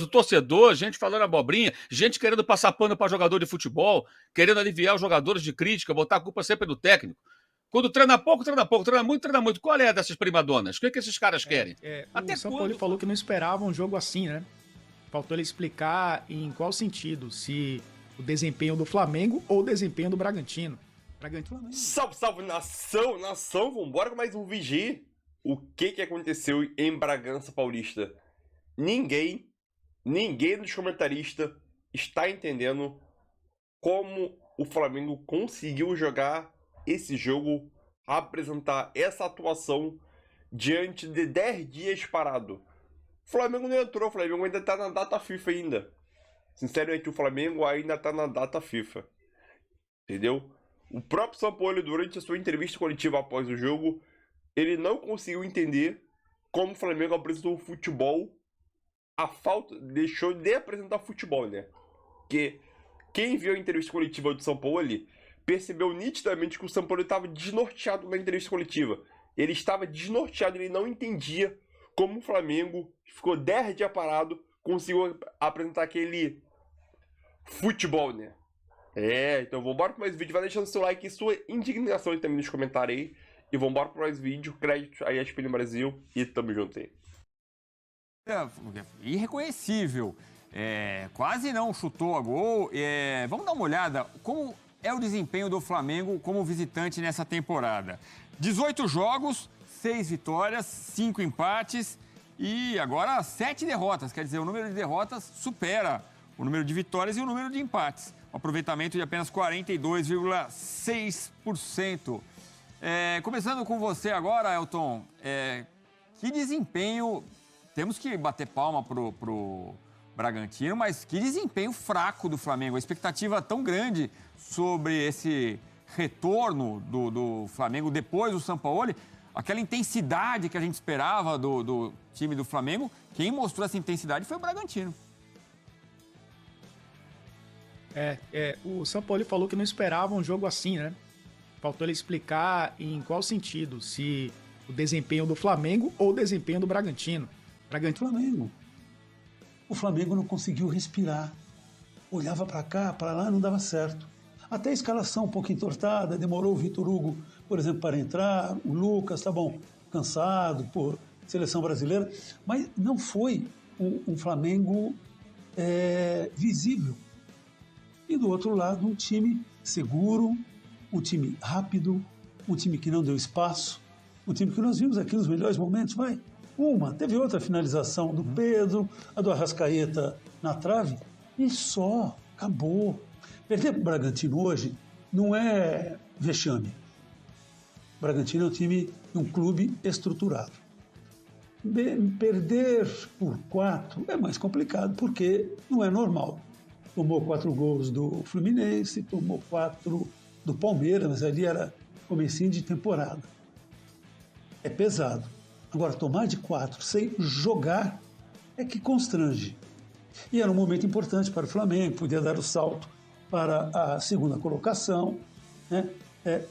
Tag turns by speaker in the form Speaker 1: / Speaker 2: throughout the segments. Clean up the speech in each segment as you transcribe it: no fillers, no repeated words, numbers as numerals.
Speaker 1: o torcedor, gente falando abobrinha, gente querendo passar pano para jogador de futebol, querendo aliviar os jogadores de crítica, botar a culpa sempre no técnico. Quando treina pouco, treina pouco, treina muito, treina muito. Qual é dessas primadonas? O que esses caras querem?
Speaker 2: O Sampaoli falou que não esperava um jogo assim, né? Faltou ele explicar em qual sentido, se o desempenho do Flamengo ou o desempenho do Bragantino.
Speaker 3: Salve, salve, nação, vambora com mais um VG. O que aconteceu em Bragança Paulista? Ninguém dos comentaristas está entendendo como o Flamengo conseguiu jogar esse jogo, apresentar essa atuação diante de 10 dias parado. O Flamengo não entrou, o Flamengo ainda tá na data FIFA ainda. Sinceramente, o Flamengo ainda tá na data FIFA. Entendeu? O próprio Sampaoli, durante a sua entrevista coletiva após o jogo, ele não conseguiu entender como o Flamengo apresentou o futebol. A falta deixou de apresentar futebol, né? Porque quem viu a entrevista coletiva do Sampaoli percebeu nitidamente que o Sampaoli estava desnorteado na entrevista coletiva. Ele estava desnorteado, ele não entendia como o Flamengo ficou 10 dias parado, conseguiu apresentar aquele futebol, né? Então vambora para mais vídeo. Vai deixando seu like e sua indignação também nos comentários aí. E vambora para mais vídeo. Crédito aí a ESPN Brasil e tamo junto aí.
Speaker 4: Irreconhecível. Quase não chutou a gol. Vamos dar uma olhada como é o desempenho do Flamengo como visitante nessa temporada. 18 jogos, 6 vitórias, 5 empates e agora 7 derrotas. Quer dizer, o número de derrotas supera o número de vitórias e o número de empates. Um aproveitamento de apenas 42,6%. Começando com você agora, Elton. Que desempenho... Temos que bater palma pro Bragantino, mas que desempenho fraco do Flamengo. A expectativa tão grande sobre esse retorno do Flamengo depois do Sampaoli. Aquela intensidade que a gente esperava do time do Flamengo. Quem mostrou essa intensidade foi o Bragantino.
Speaker 2: O Sampaoli falou que não esperava um jogo assim, né? Faltou ele explicar em qual sentido, se o desempenho do Flamengo ou o desempenho do Bragantino.
Speaker 5: O Flamengo não conseguiu respirar. Olhava para cá, para lá, não dava certo. Até a escalação um pouco entortada, demorou o Vitor Hugo, por exemplo, para entrar, o Lucas, tá bom, cansado por seleção brasileira, mas não foi um Flamengo visível. E do outro lado, um time seguro, um time rápido, um time que não deu espaço, um time que nós vimos aqui nos melhores momentos, teve outra finalização do Pedro, a do Arrascaeta na trave, e só, acabou. Perder para o Bragantino hoje não é vexame. O Bragantino é um clube estruturado. Perder por 4 é mais complicado, porque não é normal. Tomou 4 gols do Fluminense, tomou 4 do Palmeiras, mas ali era comecinho de temporada. É pesado. Agora, tomar de 4 sem jogar é que constrange. E era um momento importante para o Flamengo, podia dar o salto para a segunda colocação, né?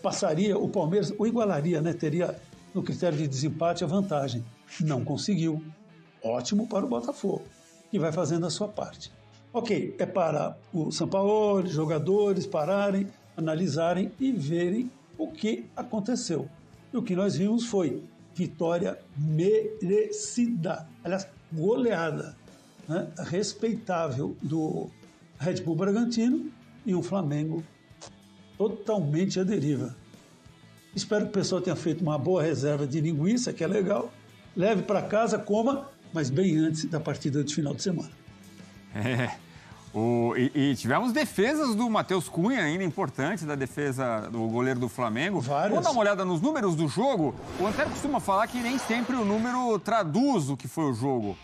Speaker 5: Passaria o Palmeiras, ou igualaria, né? Teria no critério de desempate a vantagem. Não conseguiu. Ótimo para o Botafogo, que vai fazendo a sua parte. Ok, é para o Sampaoli, jogadores pararem, analisarem e verem o que aconteceu. E o que nós vimos foi vitória merecida, aliás, goleada, né? Respeitável do Red Bull Bragantino e um Flamengo totalmente à deriva. Espero que o pessoal tenha feito uma boa reserva de linguiça, que é legal, leve para casa, coma, mas bem antes da partida de final de semana.
Speaker 4: E tivemos defesas do Matheus Cunha, ainda importantes, da defesa do goleiro do Flamengo.
Speaker 5: Várias.
Speaker 4: Vamos dar uma olhada nos números do jogo. O Antero costuma falar que nem sempre o número traduz o que foi o jogo.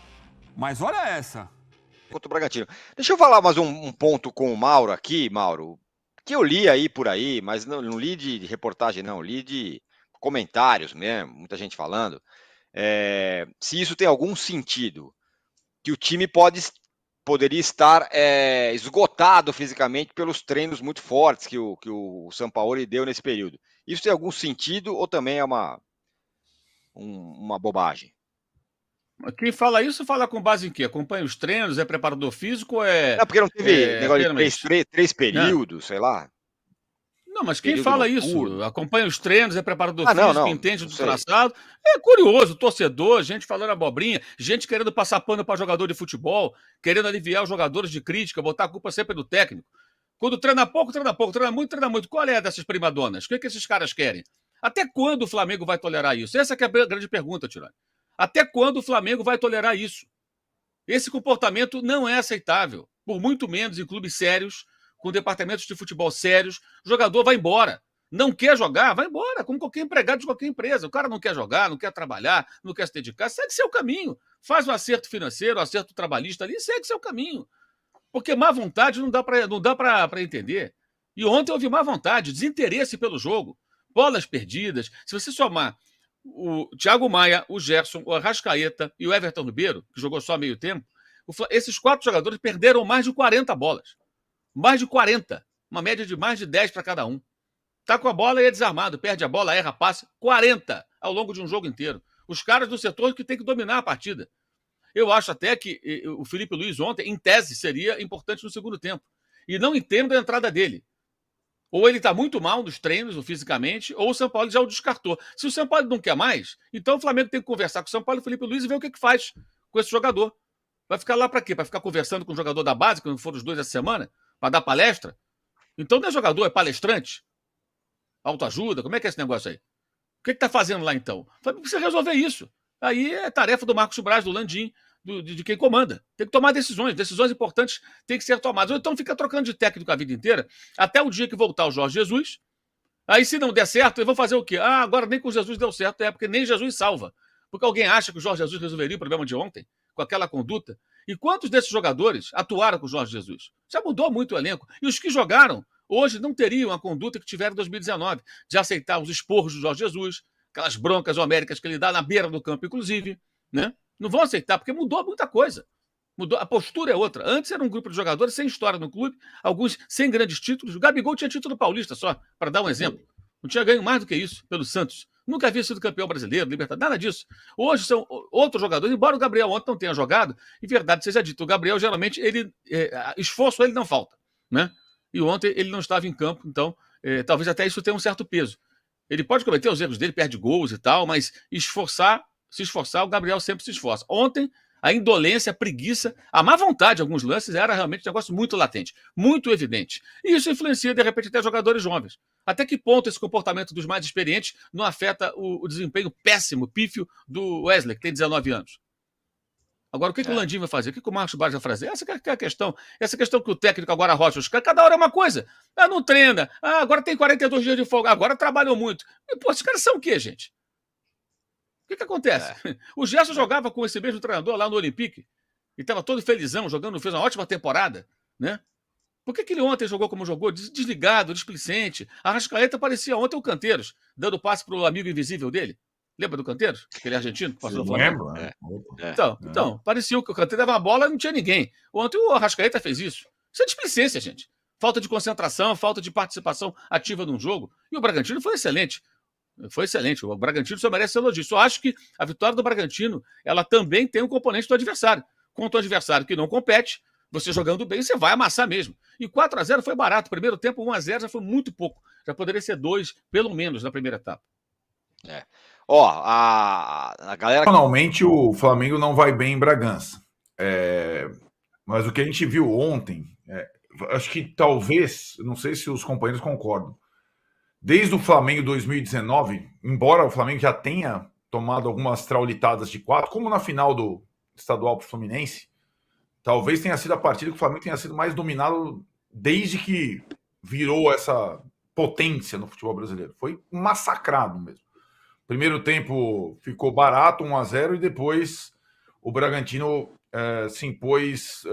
Speaker 4: Mas olha essa.
Speaker 6: Contra o Bragantino. Deixa eu falar mais um ponto com o Mauro aqui, Mauro, que eu li aí por aí, mas não li de reportagem, não. Li de comentários mesmo, muita gente falando. Se isso tem algum sentido, que o time poderia estar esgotado fisicamente pelos treinos muito fortes que o Sampaoli deu nesse período. Isso tem algum sentido ou também é uma bobagem?
Speaker 1: Quem fala isso fala com base em quê? Acompanha os treinos, é preparador físico ou é.
Speaker 6: Não, porque não teve negócio de
Speaker 1: apenas.
Speaker 6: três períodos, sei lá.
Speaker 1: Não, mas quem
Speaker 6: Período
Speaker 1: fala
Speaker 6: noturno.
Speaker 1: isso? Acompanha os treinos, é preparador
Speaker 6: Ah, não,
Speaker 1: físico,
Speaker 6: não,
Speaker 1: entende
Speaker 6: não
Speaker 1: do
Speaker 6: sei.
Speaker 1: traçado. É curioso, torcedor, gente falando abobrinha, gente querendo passar pano para jogador de futebol, querendo aliviar os jogadores de crítica, botar a culpa sempre no técnico. Quando treina pouco, treina muito, treina muito. Qual é dessas primadonas? O que esses caras querem? Até quando o Flamengo vai tolerar isso? Essa que é a grande pergunta, Tirani. Até quando o Flamengo vai tolerar isso? Esse comportamento não é aceitável. Por muito menos em clubes sérios, com departamentos de futebol sérios, o jogador vai embora. Não quer jogar, vai embora, como qualquer empregado de qualquer empresa. O cara não quer jogar, não quer trabalhar, não quer se dedicar, segue seu caminho. Faz o acerto financeiro, o acerto trabalhista ali, segue seu caminho. Porque má vontade não dá para entender. E ontem houve má vontade, desinteresse pelo jogo, bolas perdidas. Se você somar o Thiago Maia, o Gerson, o Arrascaeta e o Everton Ribeiro, que jogou só meio tempo, esses 4 jogadores perderam mais de 40 bolas. Mais de 40. Uma média de mais de 10 para cada um. Tá com a bola e é desarmado, perde a bola, erra passe. 40 ao longo de um jogo inteiro. Os caras do setor que tem que dominar a partida. Eu acho até que o Felipe Luiz ontem, em tese, seria importante no segundo tempo. E não entendo a entrada dele. Ou ele está muito mal nos treinos, ou fisicamente, ou o São Paulo já o descartou. Se o São Paulo não quer mais, então o Flamengo tem que conversar com o São Paulo e o Felipe Luiz e ver o que faz com esse jogador. Vai ficar lá para quê? Para ficar conversando com o jogador da base, quando foram os dois essa semana? Para dar palestra? Então não é jogador, é palestrante? Autoajuda? Como é que é esse negócio aí? O que está fazendo lá então? Precisa resolver isso. Aí é tarefa do Marcos Braz, do Landim, de quem comanda. Tem que tomar decisões. Decisões importantes têm que ser tomadas. Ou então fica trocando de técnico a vida inteira, até o dia que voltar o Jorge Jesus. Aí, se não der certo, eu vou fazer o quê? Ah, agora nem com o Jesus deu certo. É porque nem Jesus salva. Porque alguém acha que o Jorge Jesus resolveria o problema de ontem, com aquela conduta. E quantos desses jogadores atuaram com o Jorge Jesus? Já mudou muito o elenco. E os que jogaram, hoje, não teriam a conduta que tiveram em 2019, de aceitar os esporros do Jorge Jesus, aquelas broncas homéricas que ele dá na beira do campo, inclusive, né? Não vão aceitar, porque mudou muita coisa. Mudou, a postura é outra. Antes era um grupo de jogadores sem história no clube, alguns sem grandes títulos. O Gabigol tinha título paulista só, para dar um exemplo. Não tinha ganho mais do que isso pelo Santos. Nunca havia sido campeão brasileiro, Libertadores, nada disso. Hoje são outros jogadores, embora o Gabriel ontem não tenha jogado, e verdade seja dito, o Gabriel geralmente, esforço ele não falta, né? E ontem ele não estava em campo, então talvez até isso tenha um certo peso. Ele pode cometer os erros dele, perde gols e tal, mas se esforçar, o Gabriel sempre se esforça. Ontem, a indolência, a preguiça, a má vontade em alguns lances era realmente um negócio muito latente, muito evidente. E isso influencia, de repente, até jogadores jovens. Até que ponto esse comportamento dos mais experientes não afeta o desempenho péssimo, pífio do Wesley, que tem 19 anos? Agora, o que o Landim vai fazer? O que o Marcos Braz vai fazer? Essa que é a questão. Essa questão que o técnico agora rocha os caras, cada hora é uma coisa. Ah, não treina. Ah, agora tem 42 dias de folga. Agora trabalham muito. E, pô, esses caras são o quê, gente? O que acontece? O Gerson jogava com esse mesmo treinador lá no Olympique e estava todo felizão, jogando, fez uma ótima temporada, né? Por que ele ontem jogou como jogou? Desligado, displicente. A Arrascaeta parecia ontem o Canteiros, dando passe para o amigo invisível dele. Lembra do Canteiros? Aquele argentino que passou do Flamengo? Então, parecia que o Canteiros dava uma bola e não tinha ninguém. Ontem o Arrascaeta fez isso. Isso é displicência, gente. Falta de concentração, falta de participação ativa num jogo. E o Bragantino foi excelente. Foi excelente. O Bragantino só merece elogio. Só acho que a vitória do Bragantino, ela também tem um componente do adversário. Contra o adversário que não compete, você jogando bem, você vai amassar mesmo. E 4-0 foi barato. Primeiro tempo, 1-0 já foi muito pouco. Já poderia ser 2, pelo menos, na primeira etapa.
Speaker 6: Ó, a galera...
Speaker 7: Normalmente o Flamengo não vai bem em Bragança. Mas o que a gente viu ontem, acho que talvez, não sei se os companheiros concordam, desde o Flamengo 2019, embora o Flamengo já tenha tomado algumas traulitadas de 4, como na final do estadual para o Fluminense, talvez tenha sido a partida que o Flamengo tenha sido mais dominado desde que virou essa potência no futebol brasileiro. Foi massacrado mesmo. Primeiro tempo ficou barato, 1-0, e depois o Bragantino se impôs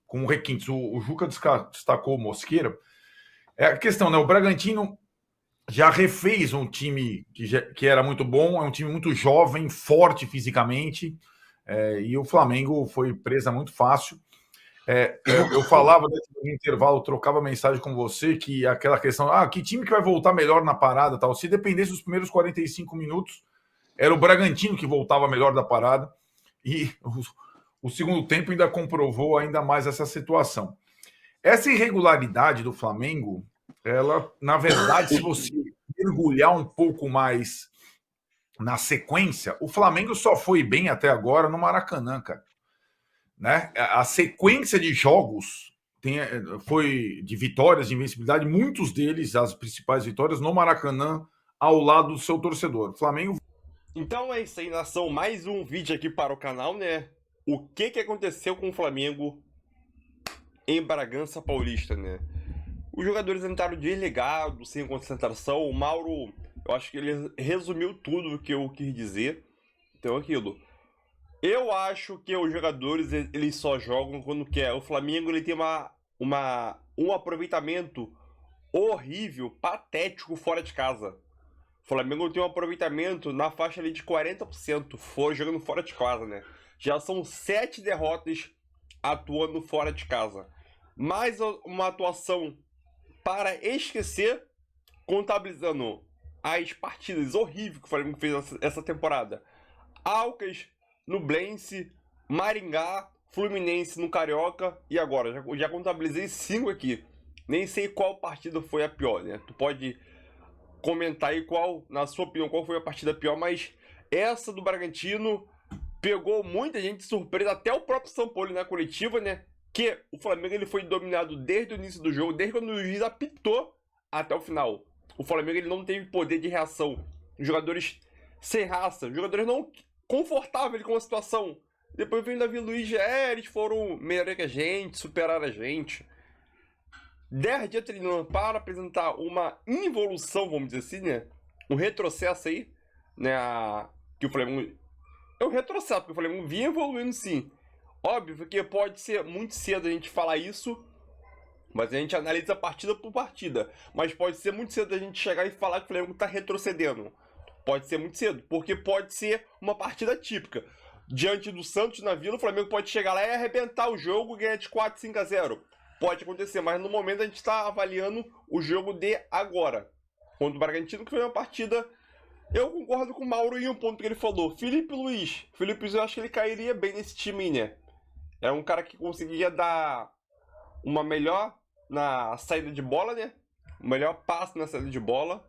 Speaker 7: com requintes. O Juca destacou o Mosqueira. É a questão, né? O Bragantino já refez um time que era muito bom, é um time muito jovem, forte fisicamente, e o Flamengo foi presa muito fácil. Eu falava no intervalo, trocava mensagem com você, que aquela questão, que time que vai voltar melhor na parada, tal. Se dependesse dos primeiros 45 minutos, era o Bragantino que voltava melhor da parada, E o segundo tempo ainda comprovou ainda mais essa situação. Essa irregularidade do Flamengo, ela, na verdade, se você mergulhar um pouco mais na sequência, o Flamengo só foi bem até agora no Maracanã, cara. Né? A sequência de jogos foi de vitórias, de invencibilidade, muitos deles, as principais vitórias, no Maracanã, ao lado do seu torcedor. O Flamengo.
Speaker 3: Então é isso aí, nação. Mais um vídeo aqui para o canal, né? O que aconteceu com o Flamengo em Bragança Paulista, né? Os jogadores entraram desligados, sem concentração. O Mauro, eu acho que ele resumiu tudo o que eu quis dizer. Então, aquilo. Eu acho que os jogadores, eles só jogam quando quer. O Flamengo, ele tem um aproveitamento horrível, patético fora de casa. O Flamengo tem um aproveitamento na faixa ali de 40%, jogando fora de casa, né? Já são 7 derrotas atuando fora de casa. Mais uma atuação para esquecer, contabilizando as partidas horríveis que o Flamengo fez essa temporada. Alcas, Nublense, Maringá, Fluminense no Carioca e agora. Já contabilizei 5 aqui. Nem sei qual partida foi a pior, né? Tu pode comentar aí na sua opinião, qual foi a partida pior, mas essa do Bragantino pegou muita gente de surpresa, até o próprio São Paulo na coletiva, né? Que o Flamengo ele foi dominado desde o início do jogo, desde quando o juiz apitou até o final. O Flamengo ele não teve poder de reação. Os jogadores sem raça, os jogadores não confortáveis com a situação. Depois vem o Davi Luiz, eles foram melhor que a gente, superaram a gente. 10 dias treinando para apresentar uma involução, vamos dizer assim, né? Um retrocesso aí, né? Que o Flamengo... É um retrocesso, porque o Flamengo vinha evoluindo sim. Óbvio que pode ser muito cedo a gente falar isso, mas a gente analisa partida por partida. Mas pode ser muito cedo a gente chegar e falar que o Flamengo está retrocedendo. Pode ser muito cedo, porque pode ser uma partida típica. Diante do Santos na Vila, o Flamengo pode chegar lá e arrebentar o jogo e ganhar de 4-5-0. Pode acontecer, mas no momento a gente está avaliando o jogo de agora. Contra o Bragantino, que foi uma partida... Eu concordo com o Mauro em um ponto que ele falou. Felipe Luiz, eu acho que ele cairia bem nesse time, né? É um cara que conseguia dar uma melhor na saída de bola, né? Um melhor passe na saída de bola.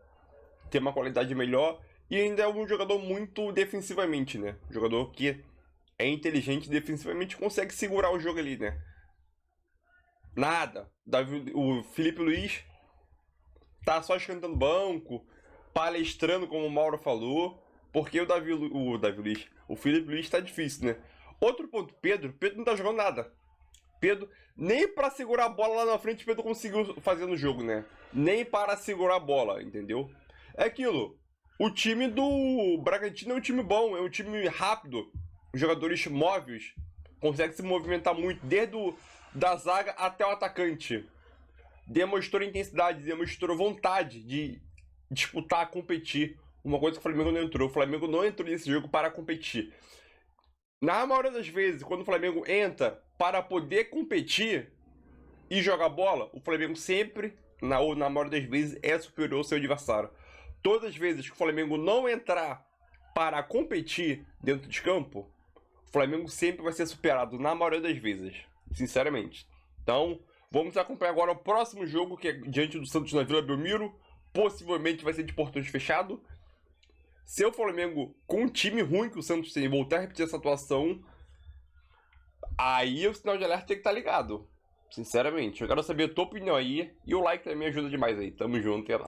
Speaker 3: Ter uma qualidade melhor. E ainda é um jogador muito defensivamente, né? Um jogador que é inteligente defensivamente, consegue segurar o jogo ali, né? Nada. O Felipe Luiz tá só esquentando banco, palestrando, como o Mauro falou, porque o Felipe Luiz tá difícil, né? Outro ponto, Pedro não tá jogando nada. Pedro, nem para segurar a bola lá na frente, Pedro conseguiu fazer no jogo, né? Nem para segurar a bola, entendeu? É aquilo. O time do Bragantino é um time bom, é um time rápido. Os jogadores móveis conseguem se movimentar muito, desde da zaga até o atacante. Demonstrou intensidade, demonstrou vontade de disputar, competir. Uma coisa que o Flamengo não entrou. O Flamengo não entrou nesse jogo para competir. Na maioria das vezes, quando o Flamengo entra para poder competir e jogar bola, o Flamengo sempre, na maioria das vezes, é superior ao seu adversário. Todas as vezes que o Flamengo não entrar para competir dentro de campo, o Flamengo sempre vai ser superado, na maioria das vezes, sinceramente. Então, vamos acompanhar agora o próximo jogo, que é diante do Santos na Vila Belmiro. Possivelmente vai ser de portões fechados. Se o Flamengo, com um time ruim que o Santos tem, voltar a repetir essa atuação, aí o sinal de alerta tem que estar ligado. Sinceramente. Eu quero saber a tua opinião aí. E o like também ajuda demais aí. Tamo junto e é nóis.